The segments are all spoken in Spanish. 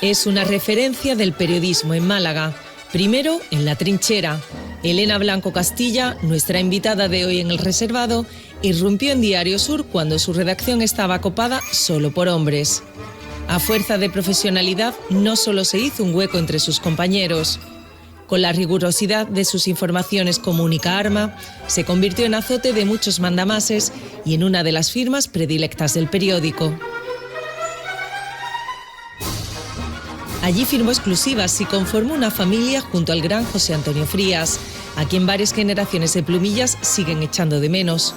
Es una referencia del periodismo en Málaga. Primero, en la trinchera. Elena Blanco Castilla, nuestra invitada de hoy en El Reservado, irrumpió en Diario Sur cuando su redacción estaba copada solo por hombres. A fuerza de profesionalidad, no solo se hizo un hueco entre sus compañeros. Con la rigurosidad de sus informaciones como única arma, se convirtió en azote de muchos mandamases y en una de las firmas predilectas del periódico. Allí firmó exclusivas y conformó una familia junto al gran José Antonio Frías, a quien varias generaciones de plumillas siguen echando de menos.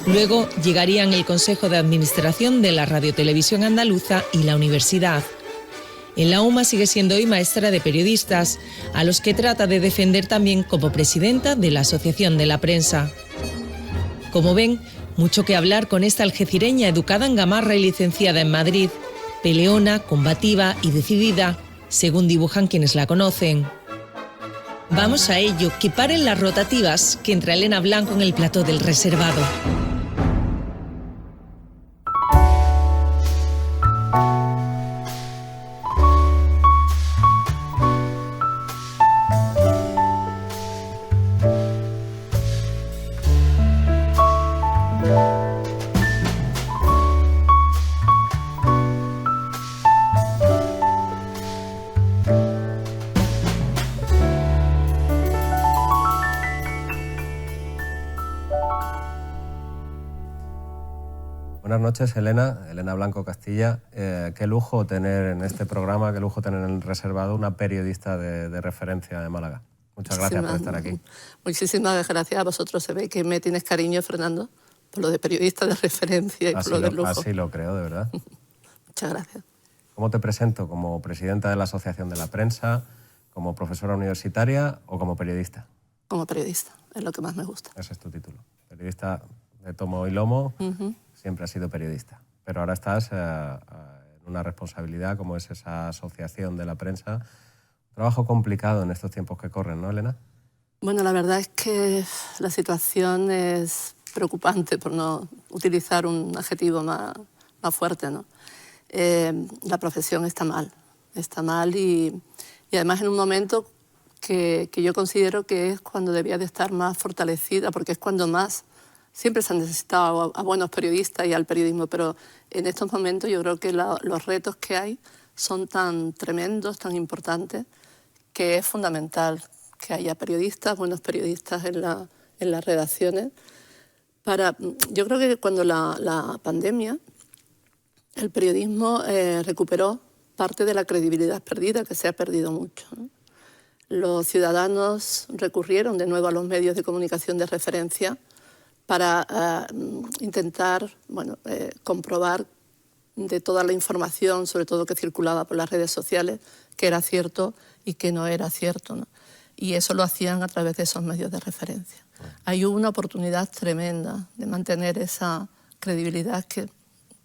Luego llegarían el Consejo de Administración de la Radio-Televisión Andaluza y la Universidad. En la UMA sigue siendo hoy maestra de periodistas, a los que trata de defender también como presidenta de la Asociación de la Prensa. Como ven, mucho que hablar con esta algecireña educada en Gamarra y licenciada en Madrid, peleona, combativa y decidida, según dibujan quienes la conocen. Vamos a ello, que paren las rotativas, que entra Elena Blanco en el plató del Reservado. Buenas noches, Elena Blanco Castilla. Qué lujo tener en este programa, qué lujo tener en El Reservado una periodista de referencia de Málaga. Muchas gracias por estar aquí. Muchísimas gracias a vosotros. Se ve que me tienes cariño, Fernando, por lo de periodista de referencia y por lo del lujo. Así lo creo, de verdad. Muchas gracias. ¿Cómo te presento? ¿Como presidenta de la Asociación de la Prensa, como profesora universitaria o como periodista? Como periodista, es lo que más me gusta. Ese es tu título. Periodista de tomo y lomo. Siempre has sido periodista, pero ahora estás en una responsabilidad como es esa asociación de la prensa. Un trabajo complicado en estos tiempos que corren, ¿no, Elena? Bueno, la verdad es que la situación es preocupante, por no utilizar un adjetivo más fuerte, ¿no? La profesión está mal y además en un momento que yo considero que es cuando debía de estar más fortalecida, porque es cuando más... Siempre se han necesitado a buenos periodistas y al periodismo, pero en estos momentos yo creo que los retos que hay son tan tremendos, tan importantes, que es fundamental que haya periodistas, buenos periodistas en las redacciones. Yo creo que cuando la pandemia, el periodismo recuperó parte de la credibilidad perdida, que se ha perdido mucho, ¿no? Los ciudadanos recurrieron de nuevo a los medios de comunicación de referencia para intentar comprobar de toda la información, sobre todo que circulaba por las redes sociales, que era cierto y que no era cierto, ¿no? Y eso lo hacían a través de esos medios de referencia. Hay una oportunidad tremenda de mantener esa credibilidad que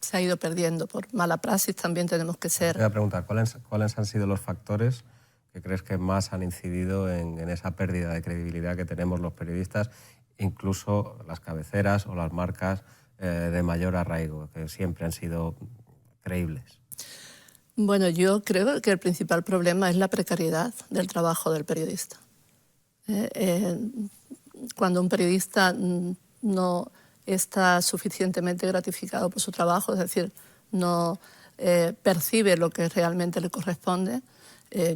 se ha ido perdiendo por mala praxis. También tenemos que ser... Te voy a preguntar, ¿cuáles han sido los factores que crees que más han incidido en esa pérdida de credibilidad que tenemos los periodistas, incluso las cabeceras o las marcas de mayor arraigo, que siempre han sido creíbles? Bueno, yo creo que el principal problema es la precariedad del trabajo del periodista. Cuando un periodista no está suficientemente gratificado por su trabajo, es decir, no percibe lo que realmente le corresponde,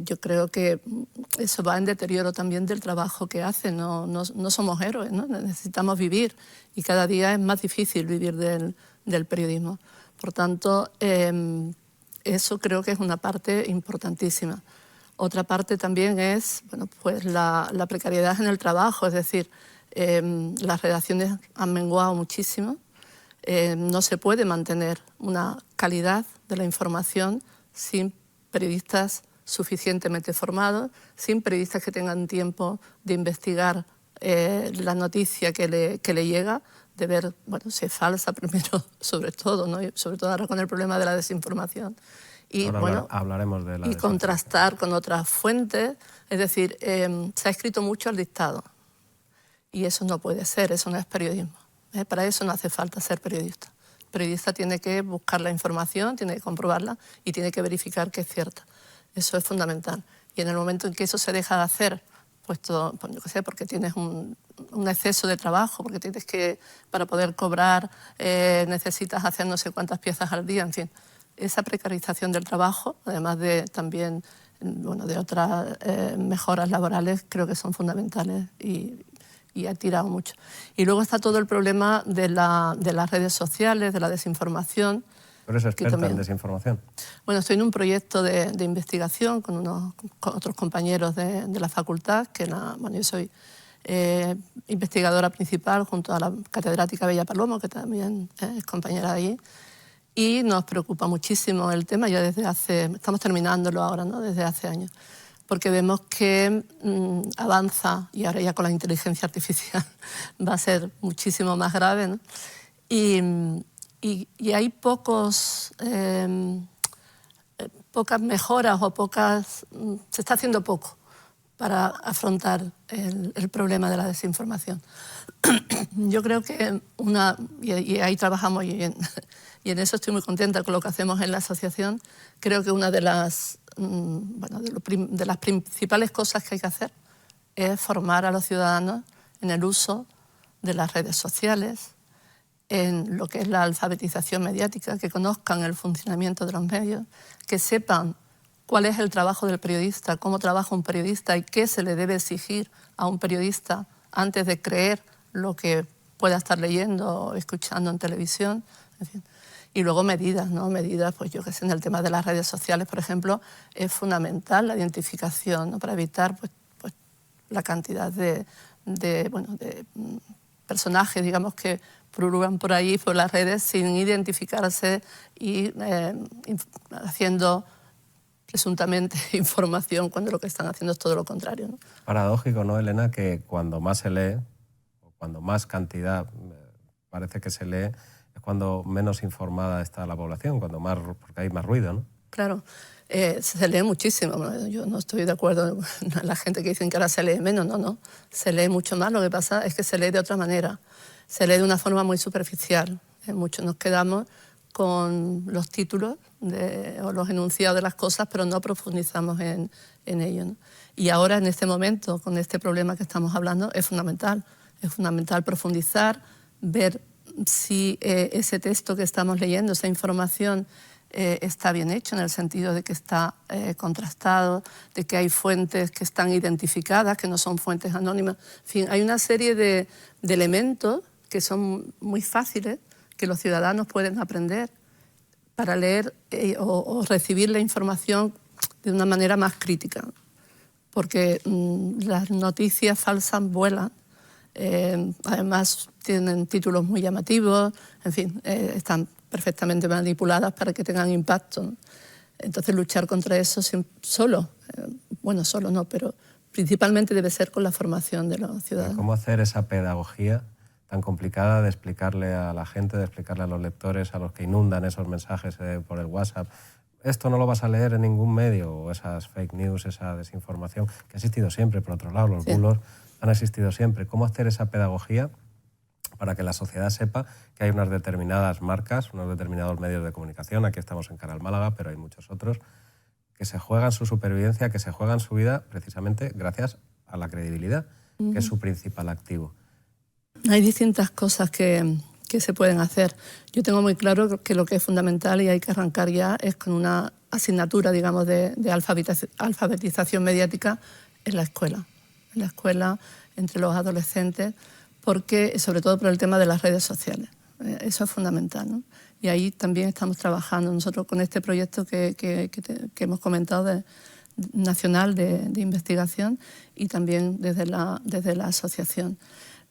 yo creo que eso va en deterioro también del trabajo que hace. No somos héroes, ¿no? Necesitamos vivir y cada día es más difícil vivir del periodismo. Por tanto, eso creo que es una parte importantísima. Otra parte también es la precariedad en el trabajo, es decir, las redacciones han menguado muchísimo, no se puede mantener una calidad de la información sin periodistas suficientemente formados, sin periodistas que tengan tiempo de investigar la noticia que le llega, de ver si es falsa primero, sobre todo, ¿no? Y sobre todo ahora con el problema de la desinformación. Y, hablaremos de la y contrastar con otras fuentes. Es decir, se ha escrito mucho al dictado y eso no puede ser, eso no es periodismo. Para eso no hace falta ser periodista. El periodista tiene que buscar la información, tiene que comprobarla y tiene que verificar que es cierta. Eso es fundamental. Y en el momento en que eso se deja de hacer, pues yo qué sé, porque tienes un exceso de trabajo, porque tienes que, para poder cobrar, necesitas hacer no sé cuántas piezas al día, en fin. Esa precarización del trabajo, además de también, bueno, de otras mejoras laborales, creo que son fundamentales y ha tirado mucho. Y luego está todo el problema de las redes sociales, de la desinformación. ¿Tú eres experta en desinformación? Bueno, estoy en un proyecto de investigación con otros compañeros de la facultad, bueno, yo soy investigadora principal junto a la catedrática Bella Palomo, que también es compañera ahí, y nos preocupa muchísimo el tema, ya estamos terminándolo ahora, ¿no? Desde hace años, porque vemos que avanza, y ahora ya con la inteligencia artificial va a ser muchísimo más grave, ¿no? Y hay pocas mejoras o se está haciendo poco para afrontar el problema de la desinformación. Yo creo que y ahí trabajamos y en eso estoy muy contenta con lo que hacemos en la asociación. Creo que una de las principales cosas que hay que hacer es formar a los ciudadanos en el uso de las redes sociales, en lo que es la alfabetización mediática, que conozcan el funcionamiento de los medios, que sepan cuál es el trabajo del periodista, cómo trabaja un periodista y qué se le debe exigir a un periodista antes de creer lo que pueda estar leyendo o escuchando en televisión, en fin. Y luego medidas, ¿no? Medidas, pues yo que sé, en el tema de las redes sociales, por ejemplo, es fundamental la identificación, ¿no? Para evitar pues la cantidad de personajes, digamos, que pululan por ahí, por las redes, sin identificarse y haciendo presuntamente información cuando lo que están haciendo es todo lo contrario, ¿no? Paradójico, ¿no, Elena?, que cuando más se lee, o cuando más cantidad parece que se lee, es cuando menos informada está la población, porque hay más ruido, ¿no? Claro, se lee muchísimo. Yo no estoy de acuerdo con la gente que dicen que ahora se lee menos, no. Se lee mucho más, lo que pasa es que se lee de otra manera. Se lee de una forma muy superficial. Muchos nos quedamos con los títulos o los enunciados de las cosas, pero no profundizamos en ello, ¿no? Y ahora, en este momento, con este problema que estamos hablando, es fundamental profundizar, ver si ese texto que estamos leyendo, esa información, está bien hecho, en el sentido de que está contrastado, de que hay fuentes que están identificadas, que no son fuentes anónimas. En fin, hay una serie de elementos que son muy fáciles, que los ciudadanos pueden aprender para leer o recibir la información de una manera más crítica. Porque las noticias falsas vuelan, además tienen títulos muy llamativos, en fin, están perfectamente manipuladas para que tengan impacto, ¿no? Entonces luchar contra eso solo no, pero principalmente debe ser con la formación de los ciudadanos. ¿Cómo hacer esa pedagogía tan complicada de explicarle a la gente, de explicarle a los lectores, a los que inundan esos mensajes por el WhatsApp? Esto no lo vas a leer en ningún medio, o esas fake news, esa desinformación, que ha existido siempre, por otro lado, los bulos han existido siempre. ¿Cómo hacer esa pedagogía para que la sociedad sepa que hay unas determinadas marcas, unos determinados medios de comunicación, aquí estamos en Canal Málaga, pero hay muchos otros, que se juegan su supervivencia, que se juegan su vida precisamente gracias a la credibilidad, que es su principal activo? Hay distintas cosas que se pueden hacer. Yo tengo muy claro que lo que es fundamental y hay que arrancar ya es con una asignatura, digamos, de alfabetización mediática en la escuela, entre los adolescentes, porque, sobre todo por el tema de las redes sociales. Eso es fundamental, ¿no? Y ahí también estamos trabajando nosotros con este proyecto que hemos comentado nacional de investigación y también desde la asociación.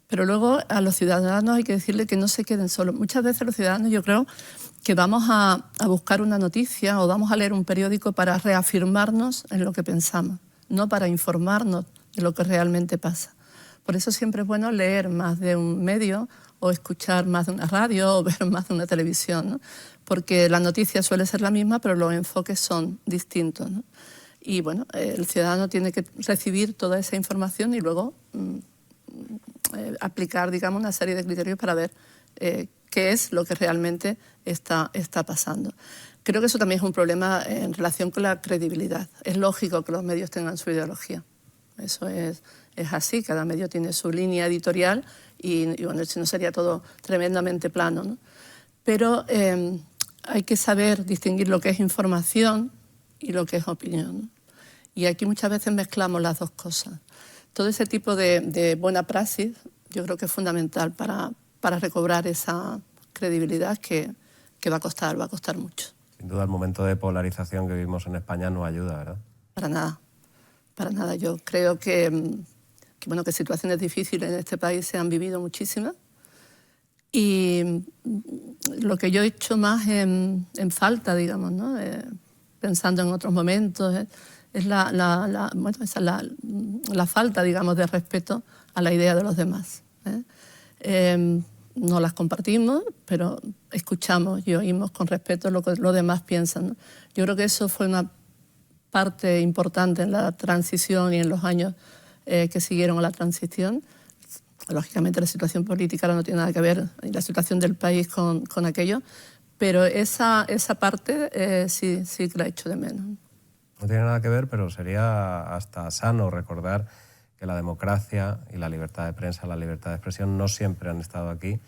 Pero luego a los ciudadanos hay que decirle que no se queden solos. Muchas veces los ciudadanos, yo creo, que vamos a buscar una noticia o vamos a leer un periódico para reafirmarnos en lo que pensamos, no para informarnos de lo que realmente pasa. Por eso siempre es bueno leer más de un medio o escuchar más de una radio o ver más de una televisión, ¿no? Porque la noticia suele ser la misma, pero los enfoques son distintos, ¿no? Y bueno, el ciudadano tiene que recibir toda esa información y luego aplicar, digamos, una serie de criterios para ver qué es lo que realmente está pasando. Creo que eso también es un problema en relación con la credibilidad. Es lógico que los medios tengan su ideología. Eso es así, cada medio tiene su línea editorial y bueno, si no sería todo tremendamente plano, ¿no? Pero hay que saber distinguir lo que es información y lo que es opinión, ¿no? Y aquí muchas veces mezclamos las dos cosas. Todo ese tipo de buena praxis yo creo que es fundamental para recobrar esa credibilidad que va a costar mucho. Sin duda el momento de polarización que vivimos en España no ayuda, ¿verdad? Para nada, para nada. Yo creo que situaciones difíciles en este país se han vivido muchísimas y lo que yo he hecho más en falta, digamos, ¿no? Pensando en otros momentos, es la falta, digamos, de respeto a la idea de los demás. No las compartimos, pero escuchamos y oímos con respeto lo que los demás piensan, ¿no? Yo creo que eso fue una parte importante en la transición y en los años que siguieron a la transición. Lógicamente la situación política ahora no tiene nada que ver, y la situación del país con aquello, pero esa parte sí que la echo de menos. No tiene nada que ver, pero sería hasta sano recordar que la democracia y la libertad de prensa, la libertad de expresión no siempre han estado aquí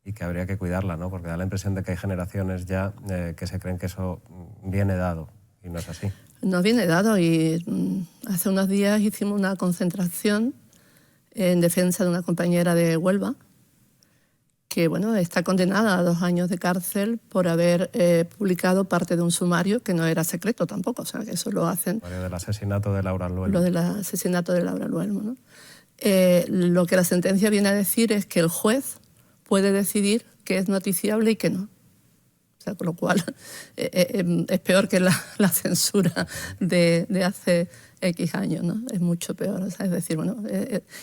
y que habría que cuidarla, ¿no? Porque da la impresión de que hay generaciones ya que se creen que eso viene dado y no es así. No viene dado y hace unos días hicimos una concentración en defensa de una compañera de Huelva que bueno, está condenada a 2 años de cárcel por haber publicado parte de un sumario que no era secreto tampoco, o sea, que eso lo hacen... Del asesinato de Laura Luelmo. Lo del asesinato de Laura Luelmo, ¿no? Lo que la sentencia viene a decir es que el juez puede decidir qué es noticiable y qué no. O sea, con lo cual es peor que la censura de hace X años, ¿no? Es mucho peor, o sea, es decir, bueno...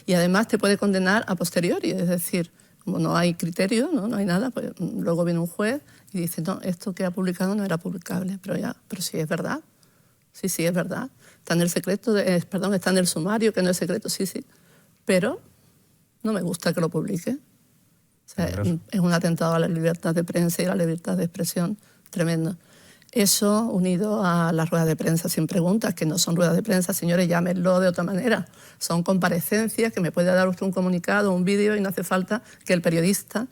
y además te puede condenar a posteriori, es decir... Como no hay criterio, no hay nada, pues luego viene un juez y dice, no, esto que ha publicado no era publicable, pero sí es verdad, sí es verdad. Está en el secreto, está en el sumario, que no es secreto, sí, pero no me gusta que lo publique. O sea, es un atentado a la libertad de prensa y a la libertad de expresión tremendo. Eso unido a las ruedas de prensa sin preguntas, que no son ruedas de prensa, señores, llámenlo de otra manera. Son comparecencias que me puede dar usted un comunicado, un vídeo y no hace falta que el periodista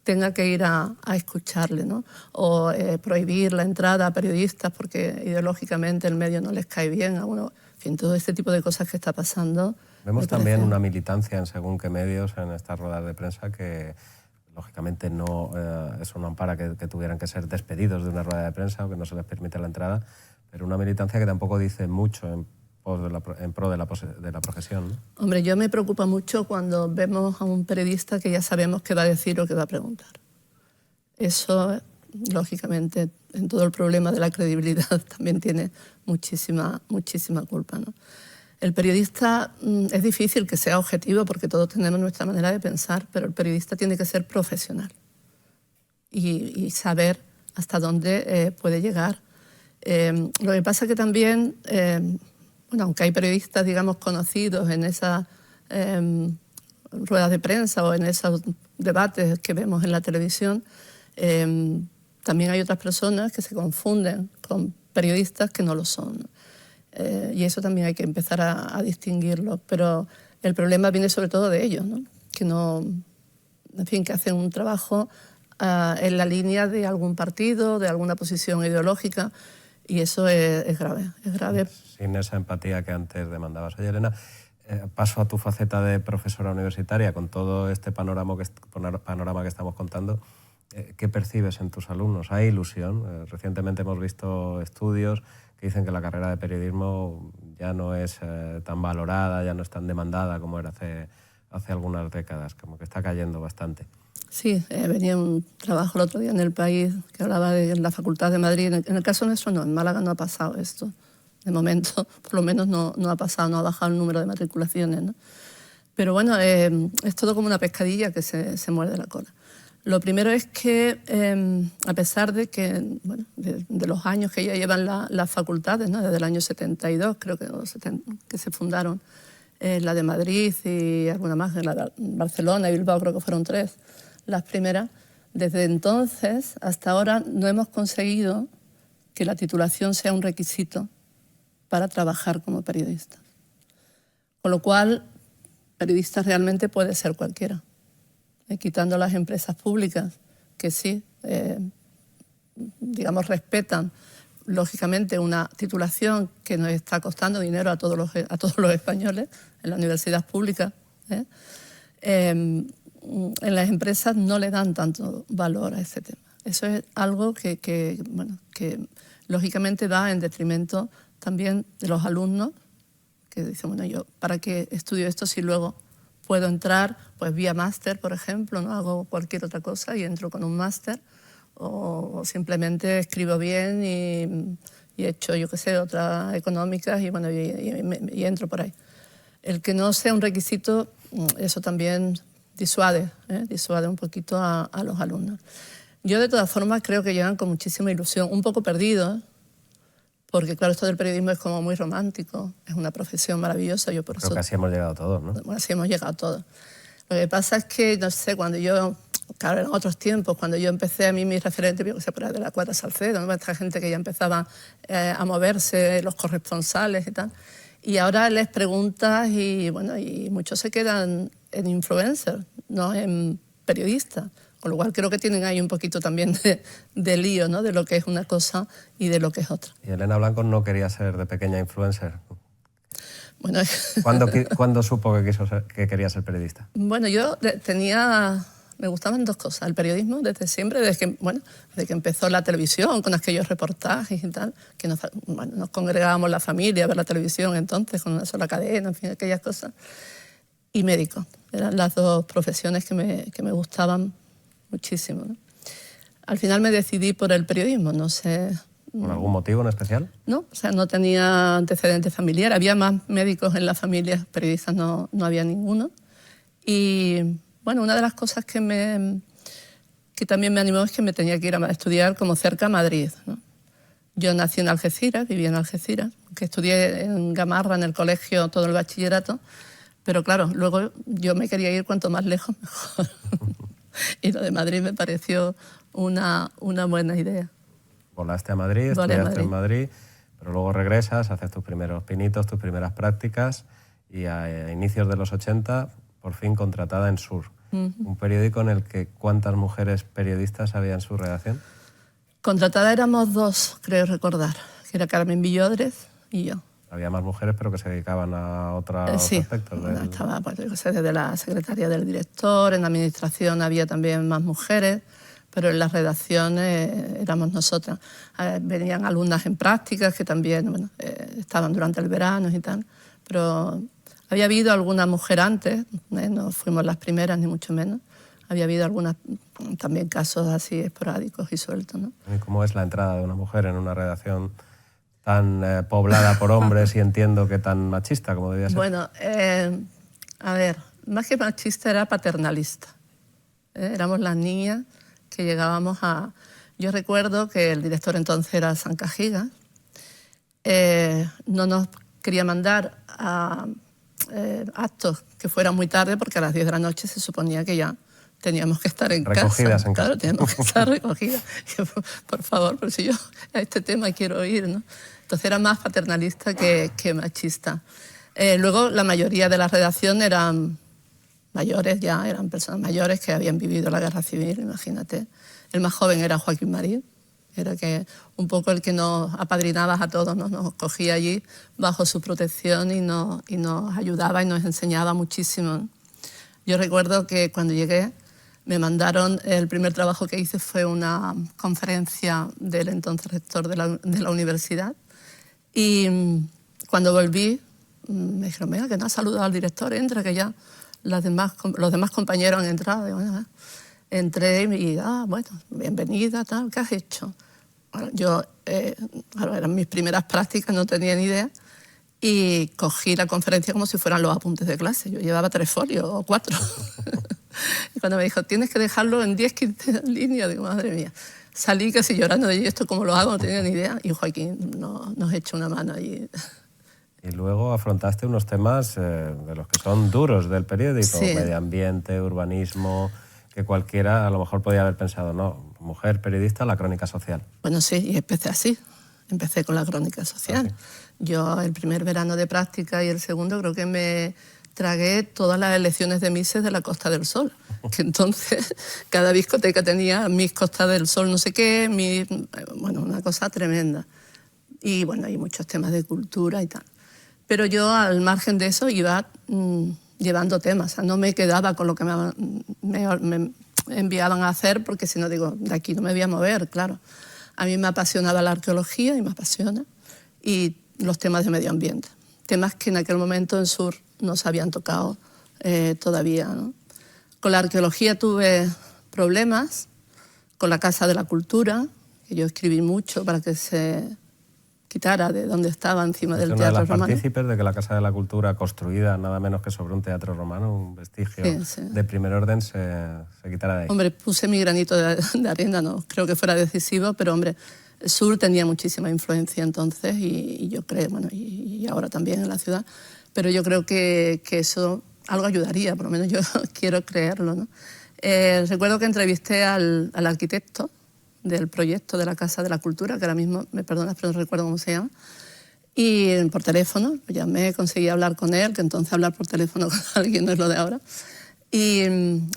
tenga que ir a escucharle, ¿no? O prohibir la entrada a periodistas porque ideológicamente el medio no les cae bien a uno. En fin, todo este tipo de cosas que está pasando. Vemos también una militancia en según qué medios en estas ruedas de prensa que... Lógicamente eso no ampara que tuvieran que ser despedidos de una rueda de prensa o que no se les permite la entrada, pero una militancia que tampoco dice mucho en pro de la profesión, ¿no? Hombre, yo me preocupa mucho cuando vemos a un periodista que ya sabemos qué va a decir o qué va a preguntar. Eso, lógicamente, en todo el problema de la credibilidad también tiene muchísima culpa, ¿no? El periodista es difícil que sea objetivo porque todos tenemos nuestra manera de pensar, pero el periodista tiene que ser profesional y saber hasta dónde puede llegar. Lo que pasa es que también, aunque hay periodistas, digamos, conocidos en esas ruedas de prensa o en esos debates que vemos en la televisión, también hay otras personas que se confunden con periodistas que no lo son, ¿no? Y eso también hay que empezar a distinguirlo, pero el problema viene sobre todo de ellos, ¿no? Que hacen un trabajo en la línea de algún partido, de alguna posición ideológica, y eso es grave, es grave. Sin esa empatía que antes demandabas. Oye, Elena, paso a tu faceta de profesora universitaria, con todo este panorama que estamos contando. ¿Qué percibes en tus alumnos? ¿Hay ilusión? Recientemente hemos visto estudios que dicen que la carrera de periodismo ya no es tan valorada, ya no es tan demandada como era hace algunas décadas, como que está cayendo bastante. Sí, venía un trabajo el otro día en El País que hablaba de la Facultad de Madrid. En el caso nuestro no, en Málaga no ha pasado esto. De momento, por lo menos no ha pasado, no ha bajado el número de matriculaciones, ¿no? Pero bueno, es todo como una pescadilla que se muerde la cola. Lo primero es que, a pesar de que, de los años que ya llevan las facultades, ¿no? Desde el año 72, creo que se fundaron la de Madrid y alguna más, la de Barcelona y Bilbao, creo que fueron 3, las primeras, Desde entonces hasta ahora no hemos conseguido que la titulación sea un requisito para trabajar como periodista. Con lo cual, periodista realmente puede ser cualquiera. Quitando las empresas públicas, que sí, digamos, respetan lógicamente una titulación que nos está costando dinero a todos los españoles en la universidad pública. En las empresas no le dan tanto valor a ese tema. Eso es algo que lógicamente va en detrimento también de los alumnos, que dicen, bueno, yo ¿para qué estudio esto si luego puedo entrar pues vía máster, por ejemplo, ¿no? Hago cualquier otra cosa y entro con un máster, o simplemente escribo bien y he hecho, yo qué sé, otras económicas y, bueno, y entro por ahí. El que no sea un requisito, eso también disuade un poquito a los alumnos. Yo, de todas formas, creo que llegan con muchísima ilusión, un poco perdidos, porque, claro, esto del periodismo es como muy romántico, es una profesión maravillosa. Yo por Creo eso, que así hemos llegado todos, ¿no? Bueno, así hemos llegado todos. Lo que pasa es que, no sé, cuando yo, claro, en otros tiempos, cuando yo empecé, a mí mis referentes, yo sé, por de la Cuadra Salcedo, ¿no? Esta gente que ya empezaba a moverse, los corresponsales y tal. Y ahora les preguntas y, bueno, y muchos se quedan en influencer, no en periodistas. Con lo cual creo que tienen ahí un poquito también de lío, ¿no? De lo que es una cosa y de lo que es otra. Y Elena Blanco no quería ser de pequeña influencer. Bueno, ¿Cuándo supo que quería ser periodista? Bueno, yo me gustaban dos cosas. El periodismo desde siempre, desde que empezó la televisión, con aquellos reportajes y tal, que nos congregábamos la familia a ver la televisión entonces, con una sola cadena, en fin, aquellas cosas. Y médico. Eran las dos profesiones que me gustaban muchísimo, ¿no? Al final me decidí por el periodismo, no sé. ¿Por algún motivo en especial? No, o sea, no tenía antecedentes familiares. Había más médicos en la familia, periodistas no había ninguno. Y bueno, una de las cosas que también me animó es que me tenía que ir a estudiar como cerca a Madrid, ¿no? Yo nací en Algeciras, vivía en Algeciras, que estudié en Gamarra, en el colegio, todo el bachillerato, pero claro, luego yo me quería ir cuanto más lejos mejor. Y lo de Madrid me pareció una buena idea. Volaste a Madrid, estudiaste en Madrid, pero luego regresas, haces tus primeros pinitos, tus primeras prácticas y a inicios de los 80, por fin contratada en Sur, un periódico en el que ¿cuántas mujeres periodistas había en su redacción? Contratada éramos dos, creo recordar, que era Carmen Villodres y yo. Había más mujeres, pero que se dedicaban a otros aspectos. Sí, estaba, pues, yo sé, desde la secretaría del director, en la administración había también más mujeres, pero en las redacciones éramos nosotras. Venían alumnas en prácticas que también estaban durante el verano y tal, pero había habido alguna mujer antes, no fuimos las primeras ni mucho menos, había habido algunas también casos así esporádicos y sueltos, ¿no? ¿Y cómo es la entrada de una mujer en una redacción tan poblada por hombres y entiendo que tan machista como debía ser? Bueno, a ver, más que machista era paternalista. Éramos las niñas que llegábamos a... Yo recuerdo que el director entonces era San Cajigas, no nos quería mandar a actos que fueran muy tarde porque a las 10 de la noche se suponía que ya teníamos que estar en recogidas casa. Claro, teníamos que estar recogidas. Por favor, pero si yo a este tema quiero ir, ¿no? Entonces era más paternalista que machista. Luego la mayoría de la redacción eran mayores, ya eran personas mayores que habían vivido la guerra civil, imagínate. El más joven era Joaquín Marín, era que un poco el que nos apadrinaba a todos, ¿no? Nos cogía allí bajo su protección y nos ayudaba y nos enseñaba muchísimo. Yo recuerdo que cuando llegué me mandaron, el primer trabajo que hice fue una conferencia del entonces rector de la universidad. Y cuando volví, me dijeron, venga, que no has saludado al director, entra, que ya los demás compañeros han entrado. Y bueno, entré y bueno, bienvenida, tal, ¿qué has hecho? Bueno, yo, eran mis primeras prácticas, no tenía ni idea, y cogí la conferencia como si fueran los apuntes de clase. Yo llevaba 3 folios o 4. Y cuando me dijo, tienes que dejarlo en 10, 15 líneas, digo, madre mía. Salí casi llorando de esto, ¿cómo lo hago? No tenía ni idea. Y Joaquín nos echó una mano allí. Y luego afrontaste unos temas de los que son duros del periódico, sí. Medio ambiente, urbanismo, que cualquiera a lo mejor podía haber pensado, no, mujer periodista, la crónica social. Bueno, sí, y empecé así. Empecé con la crónica social. ¿Ah, sí? Yo el primer verano de práctica y el segundo creo que me tragué todas las elecciones de Misses de la Costa del Sol. Que entonces cada discoteca tenía Miss Costa del Sol no sé qué, bueno, una cosa tremenda. Y bueno, hay muchos temas de cultura y tal. Pero yo al margen de eso iba llevando temas. O sea, no me quedaba con lo que me enviaban a hacer, porque si no digo, de aquí no me voy a mover, claro. A mí me apasionaba la arqueología y me apasiona, y los temas de medio ambiente. Temas que en aquel momento en Sur no se habían tocado todavía, ¿no? Con la arqueología tuve problemas, con la Casa de la Cultura, que yo escribí mucho para que se quitara de donde estaba, encima del Teatro Romano. Una de las partícipes de que la Casa de la Cultura, construida nada menos que sobre un teatro romano, un vestigio de primer orden, se quitara de ahí. Hombre, puse mi granito de arena, no creo que fuera decisivo, pero hombre, el Sur tenía muchísima influencia entonces, y yo creo, bueno, y ahora también en la ciudad, pero yo creo que eso algo ayudaría, por lo menos yo quiero creerlo, ¿no? Recuerdo que entrevisté al arquitecto del proyecto de la Casa de la Cultura, que ahora mismo, me perdonas, pero no recuerdo cómo se llama, y por teléfono, lo llamé, conseguí hablar con él, que entonces hablar por teléfono con alguien no es lo de ahora, y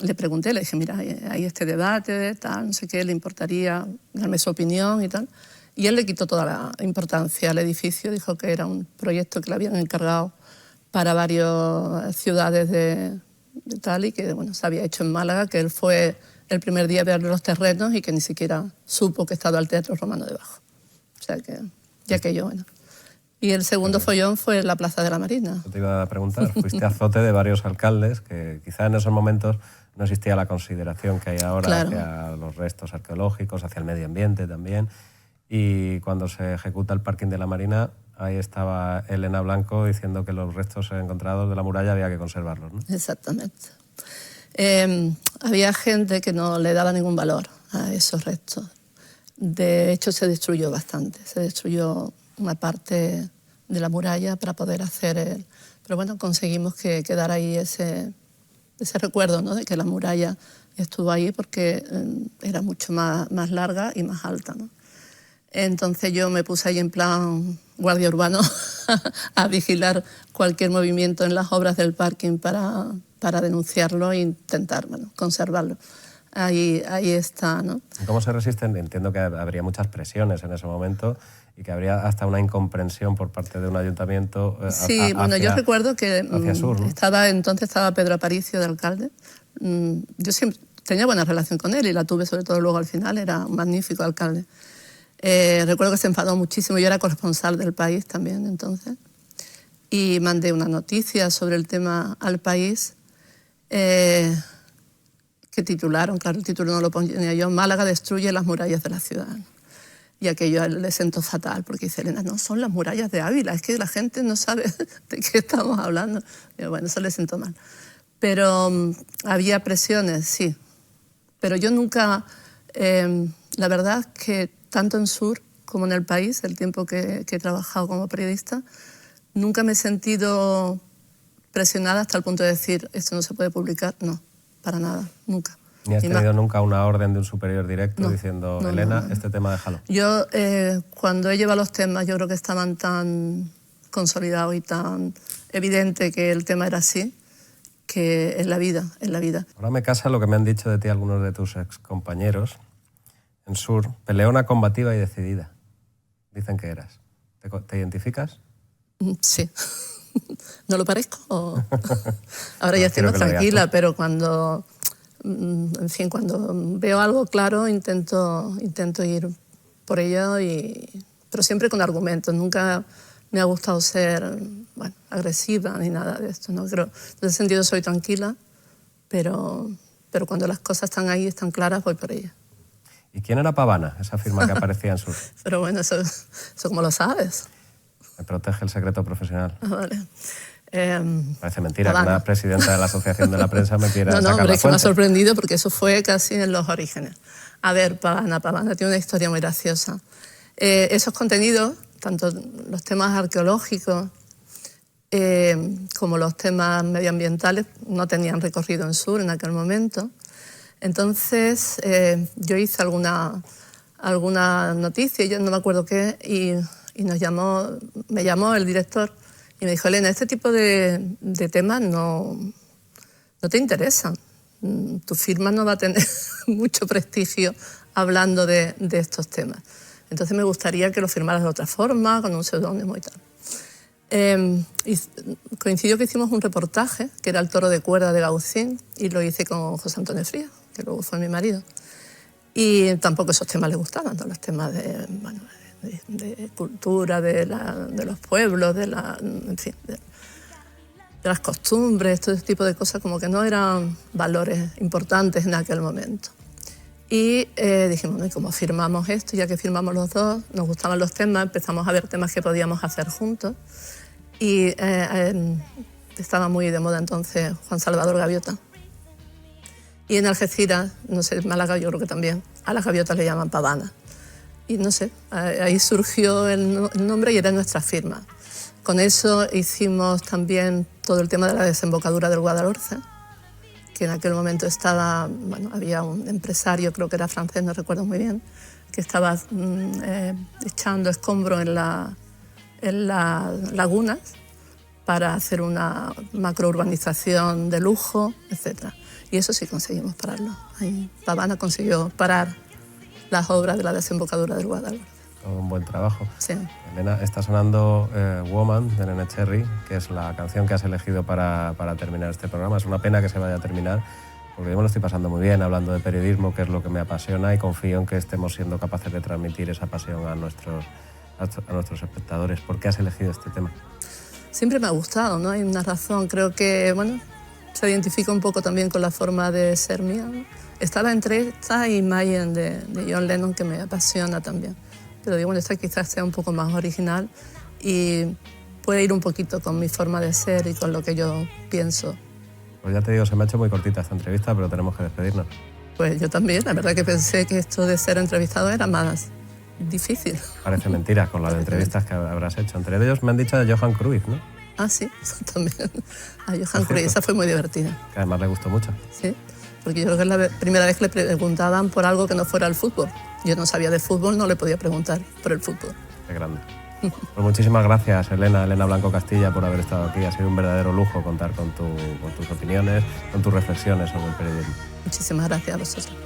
le pregunté, le dije, mira, hay este debate, tal, no sé qué, le importaría darme su opinión y tal, y él le quitó toda la importancia al edificio, dijo que era un proyecto que le habían encargado para varias ciudades de tal, y que bueno, se había hecho en Málaga, que él fue el primer día a ver los terrenos y que ni siquiera supo que estaba el Teatro Romano debajo. O sea que, ya que yo, bueno. Y el segundo follón fue en la Plaza de la Marina. Te iba a preguntar, fuiste azote de varios alcaldes, que quizá en esos momentos no existía la consideración que hay ahora, claro, hacia los restos arqueológicos, hacia el medio ambiente también. Y cuando se ejecuta el parking de la Marina, ahí estaba Elena Blanco diciendo que los restos encontrados de la muralla había que conservarlos, ¿no? Exactamente. Había gente que no le daba ningún valor a esos restos. De hecho, se destruyó bastante. Se destruyó una parte de la muralla para poder hacer Pero bueno, conseguimos que quedara ahí ese recuerdo, ¿no?, de que la muralla estuvo ahí, porque era mucho más larga y más alta, ¿no? Entonces yo me puse ahí en plan guardia urbano a vigilar cualquier movimiento en las obras del parking para denunciarlo e intentar, bueno, conservarlo. Ahí está, ¿no? ¿Cómo se resisten? Entiendo que habría muchas presiones en ese momento y que habría hasta una incomprensión por parte de un ayuntamiento. Sí, bueno, yo recuerdo que Sur, ¿no? entonces estaba Pedro Aparicio de alcalde. Yo siempre tenía buena relación con él y la tuve sobre todo luego al final, era un magnífico alcalde. Recuerdo que se enfadó muchísimo, yo era corresponsal del País también entonces, y mandé una noticia sobre el tema al País, que titularon, claro, el título no lo ponía yo, Málaga destruye las murallas de la ciudad. Y aquello a él le sentó fatal, porque dice, Elena, no son las murallas de Ávila, es que la gente no sabe de qué estamos hablando. Y bueno, eso le sentó mal. Pero había presiones, sí. Pero yo nunca, la verdad es que tanto en Sur como en el País, el tiempo que he trabajado como periodista, nunca me he sentido presionada hasta el punto de decir, esto no se puede publicar. No, para nada, nunca. ¿Ni has tenido nunca una orden de un superior directo diciendo, Elena, este tema déjalo? Yo, cuando he llevado los temas, yo creo que estaban tan consolidados y tan evidente que el tema era así, que es la vida, es la vida. Ahora me casa lo que me han dicho de ti algunos de tus excompañeros en Sur. Peleona, combativa y decidida. Dicen que eras. ¿Te identificas? Sí. ¿No lo parezco? Ahora ya estoy más tranquila, pero cuando... En fin, cuando veo algo claro intento ir por ello, pero siempre con argumentos. Nunca me ha gustado ser, bueno, agresiva ni nada de esto, ¿no? Creo, en ese sentido soy tranquila, pero cuando las cosas están ahí, están claras, voy por ellas. ¿Y quién era Pavana, esa firma que aparecía en Sur? Pero bueno, eso como lo sabes. Me protege el secreto profesional. Vale. Parece mentira que una presidenta de la Asociación de la Prensa me quiera sacar la hombre, es que me ha fuente. sorprendido porque eso fue casi en los orígenes. A ver, Pavana tiene una historia muy graciosa. Esos contenidos, tanto los temas arqueológicos como los temas medioambientales, no tenían recorrido en Sur en aquel momento. Entonces yo hice alguna noticia, yo no me acuerdo qué, y me llamó el director y me dijo: Elena, este tipo de temas no te interesan. Tu firma no va a tener mucho prestigio hablando de estos temas. Entonces me gustaría que lo firmaras de otra forma, con un seudónimo y tal. Y coincidió que hicimos un reportaje, que era El toro de cuerda de Gaucín, y lo hice con José Antonio Frías, que luego fue mi marido. Y tampoco esos temas le gustaban, ¿no? Los temas de cultura, de los pueblos, en fin, de las costumbres, todo ese tipo de cosas, como que no eran valores importantes en aquel momento. Y dijimos, ¿y cómo firmamos esto? Ya que firmamos los dos, nos gustaban los temas, empezamos a ver temas que podíamos hacer juntos. Y estaba muy de moda entonces Juan Salvador Gaviota. Y en Algeciras, no sé, Málaga yo creo que también, a las gaviotas le llaman pavana. Y no sé, ahí surgió el nombre y era nuestra firma. Con eso hicimos también todo el tema de la desembocadura del Guadalhorce, que en aquel momento estaba, bueno, había un empresario, creo que era francés, no recuerdo muy bien, que estaba echando escombros en las lagunas para hacer una macrourbanización de lujo, etc. Y eso sí conseguimos pararlo. Ahí Pavana consiguió parar las obras de la desembocadura del Guadalhorce. Un buen trabajo. Sí. Elena, está sonando Woman de Nene Cherry, que es la canción que has elegido para terminar este programa. Es una pena que se vaya a terminar, porque yo me lo estoy pasando muy bien hablando de periodismo, que es lo que me apasiona, y confío en que estemos siendo capaces de transmitir esa pasión a nuestros espectadores. ¿Por qué has elegido este tema? Siempre me ha gustado, ¿no? Hay una razón. Creo que, bueno, se identifica un poco también con la forma de ser mía, ¿no? Estaba entre esta y Mayhem de John Lennon, que me apasiona también. Pero digo, bueno, esta quizás sea un poco más original y puede ir un poquito con mi forma de ser y con lo que yo pienso. Pues ya te digo, se me ha hecho muy cortita esta entrevista, pero tenemos que despedirnos. Pues yo también, la verdad que pensé que esto de ser entrevistado era más difícil. Parece mentira con las entrevistas que habrás hecho. Entre ellos me han dicho de Johan Cruyff, ¿no? Ah, sí, también. A Johan Cruyff, esa fue muy divertida. Que además le gustó mucho. Sí, porque yo creo que es la primera vez que le preguntaban por algo que no fuera el fútbol. Yo no sabía de fútbol, no le podía preguntar por el fútbol. Qué grande. Pues muchísimas gracias, Elena Blanco Castilla, por haber estado aquí. Ha sido un verdadero lujo contar con tus opiniones, con tus reflexiones sobre el periodismo. Muchísimas gracias a vosotros.